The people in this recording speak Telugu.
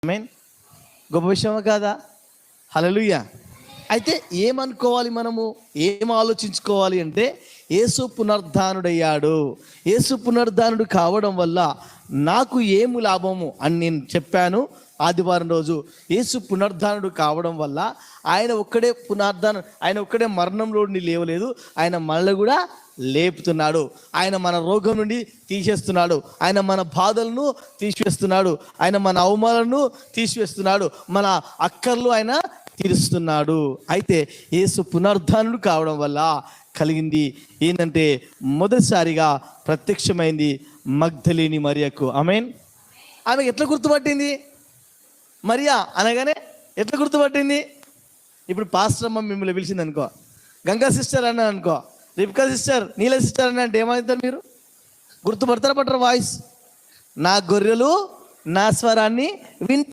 ఆమేన్. గొప్ప విషయమా కాదా? హల్లెలూయా. అయితే ఏమనుకోవాలి, మనము ఏం ఆలోచించుకోవాలి అంటే, యేసు పునరుద్ధానుడయ్యాడు. యేసు పునరుద్ధానుడు కావడం వల్ల నాకు ఏమి లాభము అని నేను చెప్పాను ఆదివారం రోజు. యేసు పునరుద్ధానుడు కావడం వల్ల ఆయన ఒక్కడే మరణంలో నుండి లేవలేదు, ఆయన మనల్ని కూడా లేపుతున్నాడు. ఆయన మన రోగం నుండి తీసేస్తున్నాడు, ఆయన మన బాధలను తీసివేస్తున్నాడు, ఆయన మన అవమానాలను తీసివేస్తున్నాడు, మన అక్కర్లు ఆయన తీరుస్తున్నాడు. అయితే యేసు పునరుద్ధానుడు కావడం వల్ల కలిగింది ఏంటంటే, మొదటిసారిగా ప్రత్యక్షమైంది మగ్దలేని మరియకు. ఆమేన్. ఆమె ఎట్లా గుర్తుపట్టింది? మరియా అనగానే ఎట్లా గుర్తుపట్టింది? ఇప్పుడు పాస్టర్ అమ్మ మిమ్మల్ని పిలిచింది అనుకో, గంగా సిస్టర్ అన్న అనుకో, రిబ్కా సిస్టర్, నీల సిస్టర్ అన్న అంటే ఏమవుతారు మీరు? గుర్తుపడతారా పట్టరు? వాయిస్, నా గొర్రెలు నా స్వరాన్ని వింటారు.